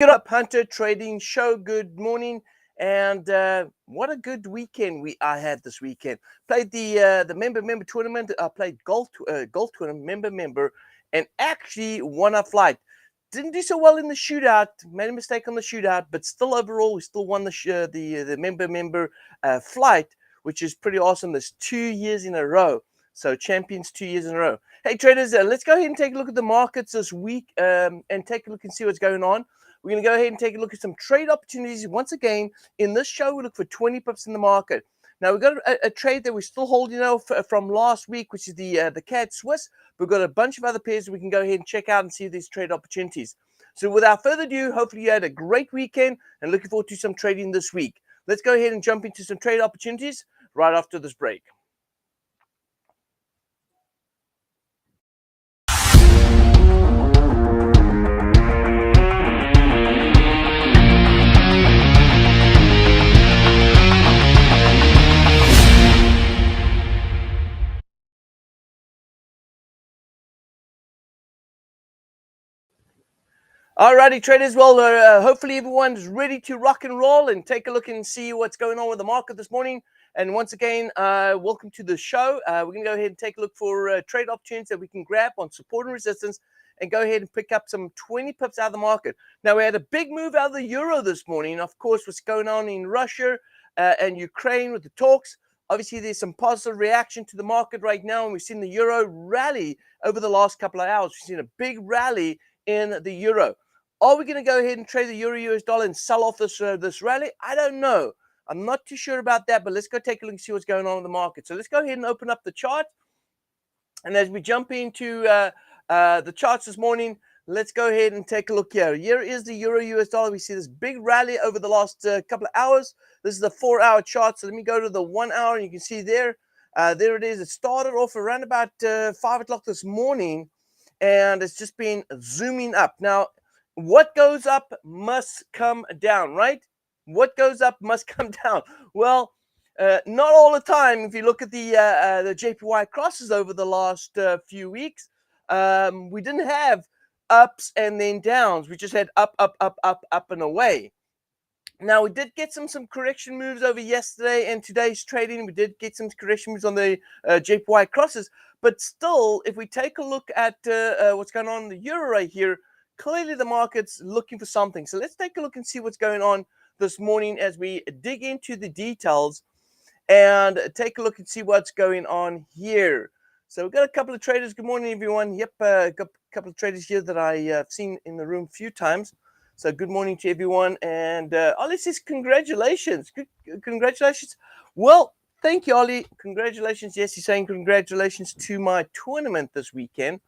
Get up, Hunter Trading Show. Good morning, and what a good weekend I had this weekend. Played the member tournament. I played golf tournament member, and actually won a flight. Didn't do so well in the shootout. Made a mistake on the shootout, but still overall we still won the member flight, which is pretty awesome. There's 2 years in a row. So champions 2 years in a row. Hey traders, let's go ahead and take a look at the markets this week and take a look and see what's going on. We're going to go ahead and take a look at some trade opportunities. Once again, in this show, we look for 20 pips in the market. Now, we've got a trade that we're still holding from last week, which is the CAD Swiss. We've got a bunch of other pairs we can go ahead and check out and see these trade opportunities. So without further ado, hopefully you had a great weekend and looking forward to some trading this week. Let's go ahead and jump into some trade opportunities right after this break. Alrighty, traders. Well, hopefully everyone's ready to rock and roll and take a look and see what's going on with the market this morning. And once again, welcome to the show. We're going to go ahead and take a look for trade opportunities that we can grab on support and resistance and go ahead and pick up some 20 pips out of the market. Now, we had a big move out of the euro this morning. Of course, what's going on in Russia and Ukraine with the talks. Obviously, there's some positive reaction to the market right now, and we've seen the euro rally over the last couple of hours. We've seen a big rally in the euro. Are we going to go ahead and trade the euro-US dollar and sell off this rally? I don't know. I'm not too sure about that, but let's go take a look and see what's going on in the market. So let's go ahead and open up the chart. And as we jump into the charts this morning, let's go ahead and take a look here. Here is the euro-US dollar. We see this big rally over the last couple of hours. This is the 4-hour chart. So let me go to the 1 hour, and you can see there. There it is. It started off around about 5 o'clock this morning, and it's just been zooming up. Now, what goes up must come down, right? What goes up must come down. Well, not all the time. If you look at the JPY crosses over the last few weeks, we didn't have ups and then downs. We just had up, up, up, up, up and away. Now, we did get some correction moves over yesterday and today's trading. We did get some correction moves on the JPY crosses. But still, if we take a look at what's going on in the euro right here, clearly the market's looking for something. So let's take a look and see what's going on this morning as we dig into the details and take a look and see what's going on here. So we've got a couple of traders. Good morning, everyone. Yep, got a couple of traders here that I've seen in the room a few times. So good morning to everyone. And Ollie says, congratulations. Congratulations. Well, thank you, Ollie. Congratulations. Yes, he's saying congratulations to my tournament this weekend.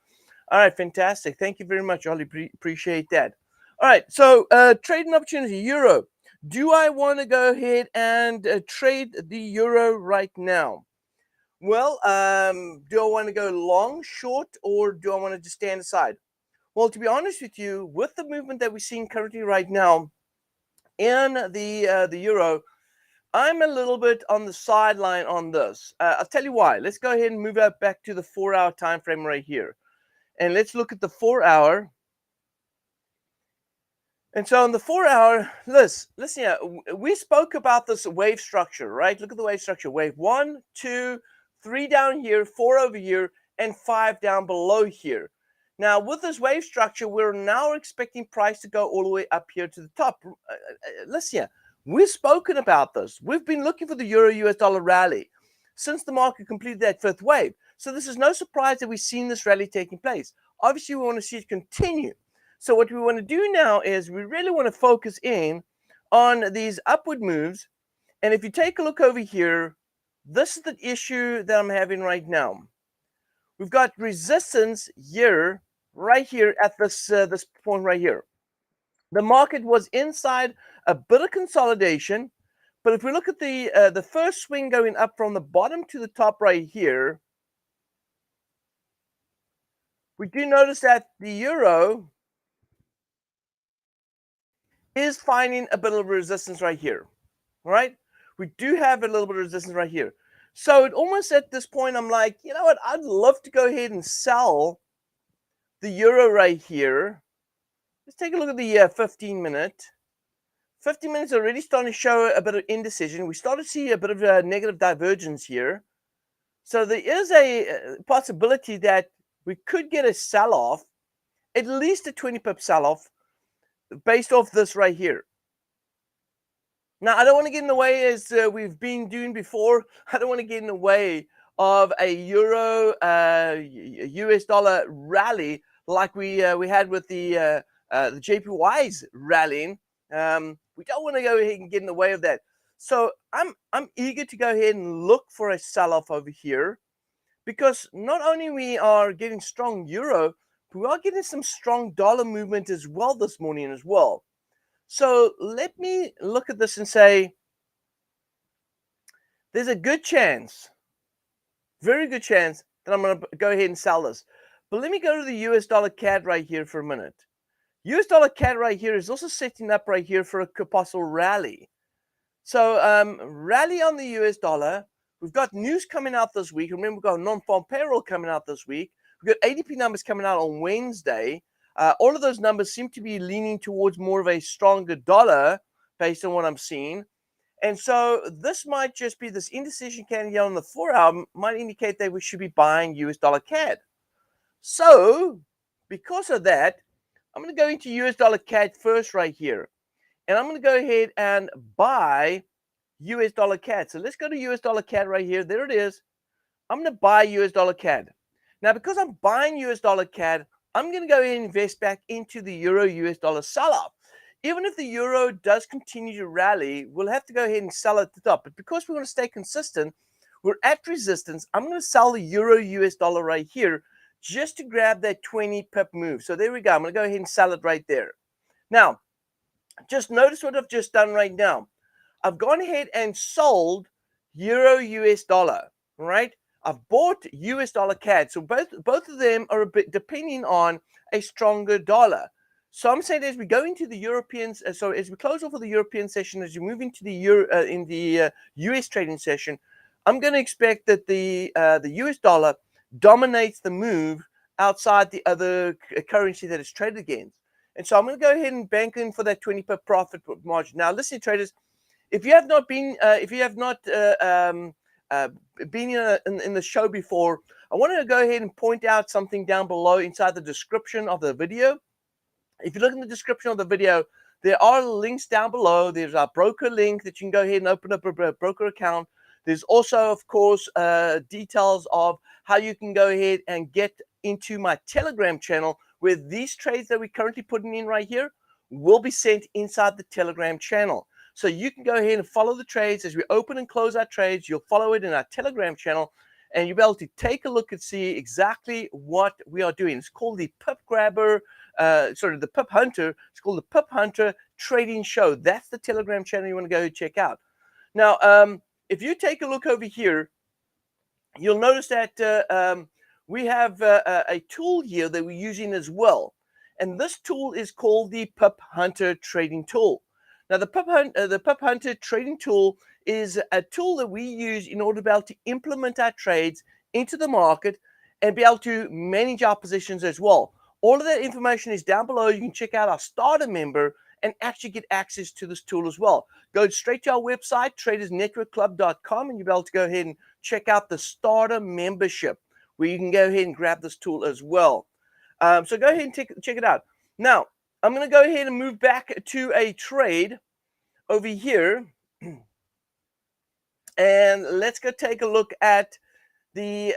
All right, fantastic. Thank you very much, Ollie. Appreciate that. All right, so trading opportunity, euro. Do I want to go ahead and trade the euro right now? Well, do I want to go long, short, or do I want to just stand aside? Well, to be honest with you, with the movement that we're seeing currently right now in the euro, I'm a little bit on the sideline on this. I'll tell you why. Let's go ahead and move out back to the 4-hour time frame right here. And let's look at the 4-hour. And so on the 4-hour, listen here, we spoke about this wave structure, right? Look at the wave structure. Wave 1, 2, 3 down here, 4 over here, and 5 down below here. Now, with this wave structure, we're now expecting price to go all the way up here to the top. Listen here, we've spoken about this. We've been looking for the euro-US dollar rally since the market completed that 5th wave. So this is no surprise that we've seen this rally taking place. Obviously, we want to see it continue. So what we want to do now is we really want to focus in on these upward moves. And if you take a look over here, this is the issue that I'm having right now. We've got resistance here, right here at this point right here. The market was inside a bit of consolidation. But if we look at the first swing going up from the bottom to the top right here, we do notice that the euro is finding a bit of resistance right here. All right, we do have a little bit of resistance right here. So it almost at this point, I'm like, you know what? I'd love to go ahead and sell the euro right here. Let's take a look at the 15 minute. 15 minutes already starting to show a bit of indecision. We start to see a bit of a negative divergence here. So there is a possibility that we could get a sell-off, at least a 20 pip sell-off, based off this right here. Now, I don't want to get in the way, as we've been doing before. I don't want to get in the way of a euro US dollar rally like we had with the JPYs rallying. We don't want to go ahead and get in the way of that. So I'm eager to go ahead and look for a sell-off over here, because not only we are getting strong euro, but we are getting some strong dollar movement as well this morning as well. So let me look at this and say, there's a good chance, very good chance, that I'm going to go ahead and sell this. But let me go to the US dollar CAD right here for a minute. US dollar CAD right here is also setting up right here for a possible rally. So rally on the US dollar. We've got news coming out this week. Remember, we've got non-farm payroll coming out this week. We've got ADP numbers coming out on Wednesday. All of those numbers seem to be leaning towards more of a stronger dollar based on what I'm seeing. And so this might just be this indecision candle on the 4-hour might indicate that we should be buying US dollar CAD. So because of that, I'm going to go into US dollar CAD first right here. And I'm going to go ahead and buy US dollar CAD. So let's go to US dollar CAD right here. There it is. I'm going to buy US dollar CAD. Now, because I'm buying US dollar CAD, I'm going to go ahead and invest back into the euro US dollar sell-off. Even if the euro does continue to rally, we'll have to go ahead and sell at the top. But because we want to stay consistent, we're at resistance. I'm going to sell the euro US dollar right here just to grab that 20 pip move. So there we go. I'm going to go ahead and sell it right there. Now, just notice what I've just done right now. I've gone ahead and sold euro US dollar, right? I've bought US dollar CAD. So both of them are a bit depending on a stronger dollar. So I'm saying as we go into the Europeans, so as we close off of the European session, as you move into the US trading session, I'm going to expect that the US dollar dominates the move outside the other currency that it's traded against. And so I'm going to go ahead and bank in for that 20 pip profit margin. Now, listen, traders, if you have not been, been in the show before, I want to go ahead and point out something down below inside the description of the video. If you look in the description of the video, there are links down below. There's our broker link that you can go ahead and open up a broker account. There's also, of course, details of how you can go ahead and get into my Telegram channel, where these trades that we're currently putting in right here will be sent inside the Telegram channel. So you can go ahead and follow the trades as we open and close our trades. You'll follow it in our Telegram channel, and you'll be able to take a look and see exactly what we are doing. It's called the Pip Grabber, the Pip Hunter. It's called the Pip Hunter Trading Show. That's the Telegram channel you want to go check out. Now, if you take a look over here, you'll notice that we have a tool here that we're using as well. And this tool is called the Pip Hunter Trading Tool. Now, the Pip Hunter Trading Tool is a tool that we use in order to be able to implement our trades into the market and be able to manage our positions as well. All of that information is down below. You can check out our starter member and actually get access to this tool as well. Go straight to our website, TradersNetworkClub.com, and you'll be able to go ahead and check out the starter membership, where you can go ahead and grab this tool as well. So go ahead and check it out. Now, I'm going to go ahead and move back to a trade over here. And let's go take a look at the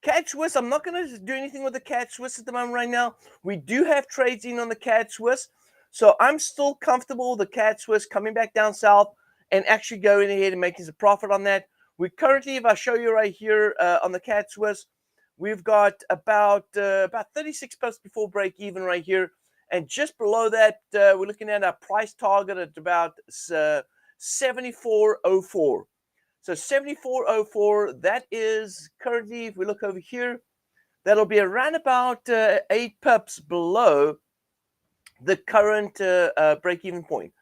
CAD Swiss. I'm not going to do anything with the CAD Swiss at the moment right now. We do have trades in on the CAD Swiss. So I'm still comfortable with the CAD Swiss coming back down south and actually going ahead and making some profit on that. We currently, if I show you right here on the CAD Swiss, we've got about 36 pips before break even right here. And just below that, we're looking at our price target at about 74.04. So 74.04, that is currently, if we look over here, that'll be around about 8 pips below the current break-even point.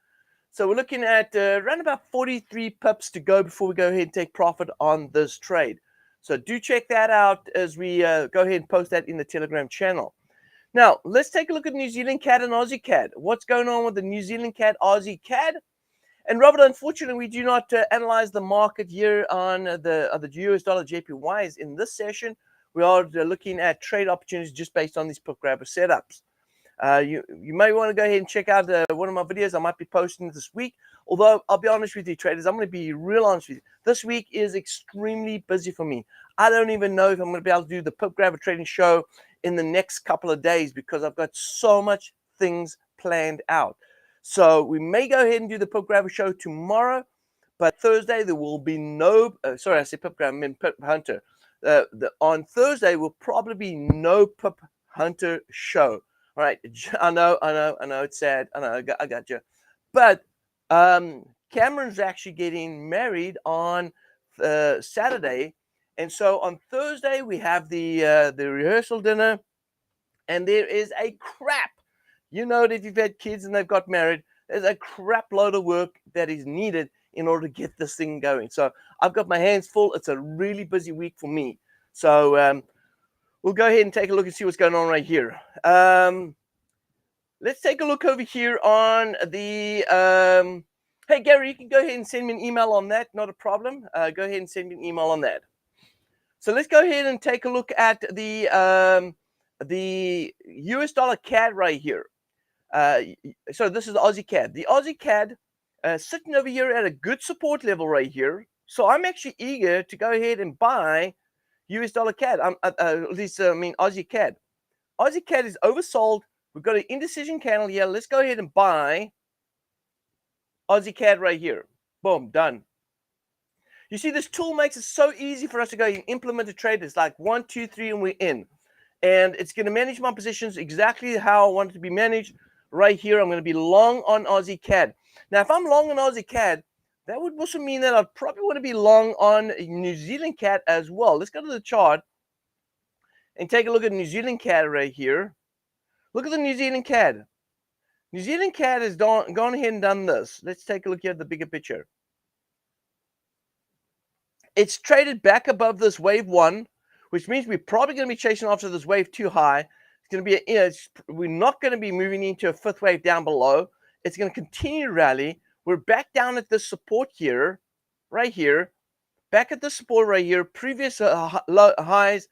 So we're looking at around about 43 pips to go before we go ahead and take profit on this trade. So do check that out as we go ahead and post that in the Telegram channel. Now, let's take a look at New Zealand CAD and Aussie CAD. What's going on with the New Zealand CAD, Aussie CAD? And Robert, unfortunately, we do not analyze the market here on the US dollar JPYs in this session. We are looking at trade opportunities just based on these put grabber setups. You may want to go ahead and check out one of my videos I might be posting this week. Although, I'll be honest with you, traders, I'm going to be real honest with you. This week is extremely busy for me. I don't even know if I'm going to be able to do the Pip Grabber Trading Show in the next couple of days because I've got so much things planned out. So we may go ahead and do the Pip Grabber Show tomorrow, but Thursday there will be no, sorry, I said Pip Grabber, I mean Pip Hunter. On Thursday will probably be no Pip Hunter Show. All right, I know, it's sad. I know, I got you. But Cameron's actually getting married on Saturday. And so on Thursday, we have the rehearsal dinner. And there is a crap. You know that if you've had kids and they've got married, there's a crap load of work that is needed in order to get this thing going. So I've got my hands full. It's a really busy week for me. So we'll go ahead and take a look and see what's going on right here. Let's take a look over here on the, hey, Gary, you can go ahead and send me an email on that. Not a problem. Go ahead and send me an email on that. So let's go ahead and take a look at the US dollar CAD right here. So this is the Aussie CAD. The Aussie CAD sitting over here at a good support level right here. So I'm actually eager to go ahead and buy US dollar CAD. At least, I mean, Aussie CAD. Aussie CAD is oversold. We've got an indecision candle here. Let's go ahead and buy Aussie CAD right here. Boom, done. You see, this tool makes it so easy for us to go and implement a trade. It's like 1, 2, 3, and we're in. And it's going to manage my positions exactly how I want it to be managed. Right here, I'm going to be long on Aussie CAD. Now, if I'm long on Aussie CAD, that would also mean that I'd probably want to be long on New Zealand CAD as well. Let's go to the chart and take a look at New Zealand CAD right here. Look at the New Zealand CAD. New Zealand CAD has gone ahead and done this. Let's take a look here at the bigger picture. It's traded back above this wave 1, which means we're probably going to be chasing after this wave 2 high. It's going to be, we're not going to be moving into a 5th wave down below. It's going to continue to rally. We're back down at this support here, right here. Back at the support right here. Previous highs.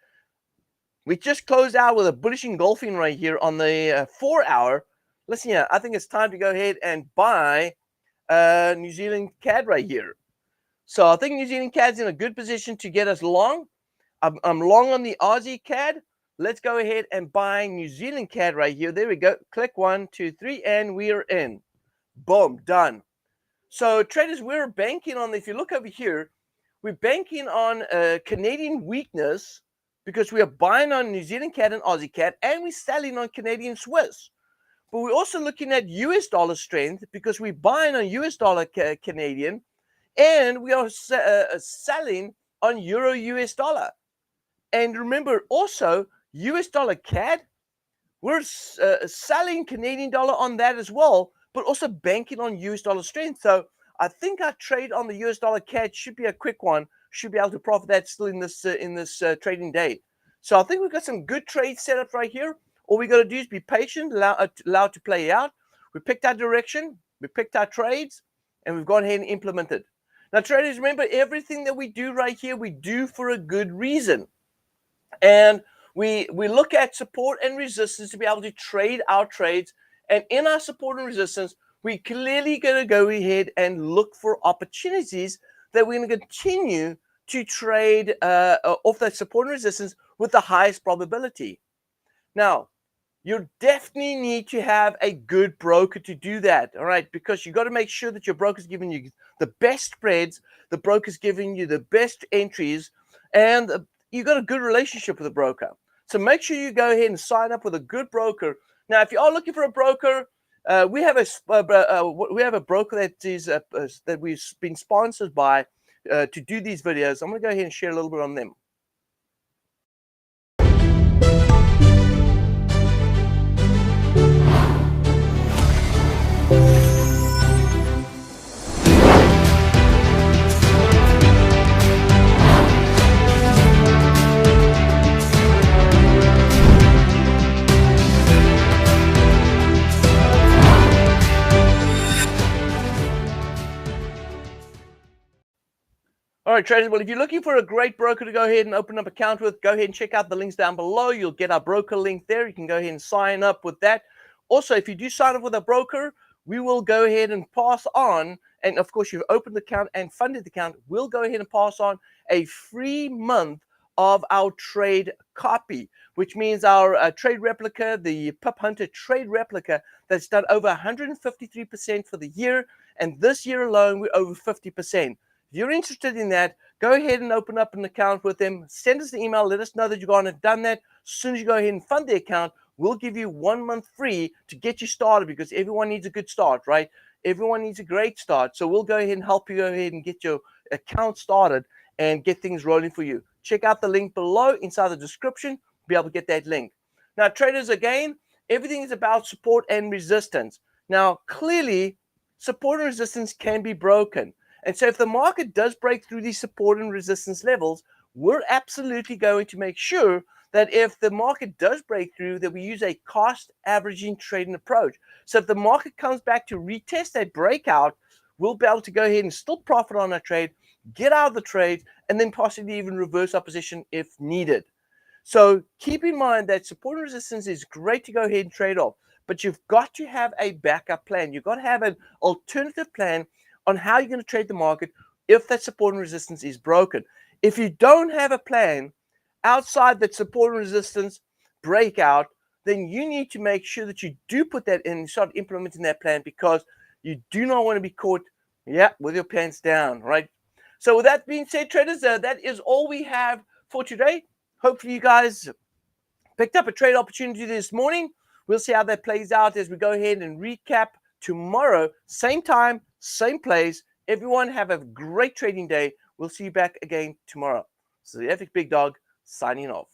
We just closed out with a bullish engulfing right here on the 4-hour. Listen here, I think it's time to go ahead and buy New Zealand CAD right here. So I think New Zealand CAD's in a good position to get us long. I'm long on the Aussie CAD. Let's go ahead and buy New Zealand CAD right here. There we go. Click 1, 2, 3, and we are in. Boom, done. So traders, we're banking on, if you look over here, we're banking on Canadian weakness because we are buying on New Zealand CAD and Aussie CAD, and we're selling on Canadian Swiss. But we're also looking at US dollar strength because we're buying on US dollar Canadian, and we are selling on Euro US dollar. And remember also, US dollar CAD, we're selling Canadian dollar on that as well, but also banking on US dollar strength. So I think our trade on the US dollar CAD should be a quick one. Should be able to profit that still in this trading day. So I think we've got some good trade setup right here. All we got to do is be patient, allow it to play out. We picked our direction, we picked our trades, and we've gone ahead and implemented. Now, traders, remember, everything that we do right here, we do for a good reason. And we look at support and resistance to be able to trade our trades. And in our support and resistance, we clearly going to go ahead and look for opportunities that we're going to continue to trade off that support and resistance with the highest probability. Now, you definitely need to have a good broker to do that, all right? Because you got to make sure that your broker's giving you the best spreads, the broker's giving you the best entries, and you got a good relationship with the broker. So make sure you go ahead and sign up with a good broker. Now, if you are looking for a broker, we have a broker that we've been sponsored by to do these videos. I'm going to go ahead and share a little bit on them. All right, traders. Well, if you're looking for a great broker to go ahead and open up an account with, go ahead and check out the links down below. You'll get our broker link there. You can go ahead and sign up with that. Also, if you do sign up with a broker, we will go ahead and pass on, and of course, you've opened the account and funded the account, we'll go ahead and pass on a free month of our trade copy, which means our trade replica, the Pip Hunter Trade Replica, that's done over 153% for the year. And this year alone, we're over 50%. If you're interested in that, go ahead and open up an account with them. Send us an email. Let us know that you've gone and done that. As soon as you go ahead and fund the account, we'll give you 1 month free to get you started, because everyone needs a good start, right? Everyone needs a great start. So we'll go ahead and help you go ahead and get your account started and get things rolling for you. Check out the link below inside the description. Be able to get that link. Now, traders, again, everything is about support and resistance. Now, clearly, support and resistance can be broken. And so if the market does break through these support and resistance levels, we're absolutely going to make sure that if the market does break through, that we use a cost averaging trading approach. So if the market comes back to retest that breakout, we'll be able to go ahead and still profit on our trade, get out of the trade, and then possibly even reverse our position if needed. So keep in mind that support and resistance is great to go ahead and trade off, but you've got to have a backup plan. You've got to have an alternative plan on how you're going to trade the market if that support and resistance is broken. If you don't have a plan outside that support and resistance breakout, then you need to make sure that you do put that in and start implementing that plan, because you do not want to be caught, with your pants down, right? So with that being said, traders, that is all we have for today. Hopefully you guys picked up a trade opportunity this morning. We'll see how that plays out as we go ahead and recap tomorrow. Same time, same place. Everyone have a great trading day. We'll see you back again tomorrow. So the FxBigDog signing off.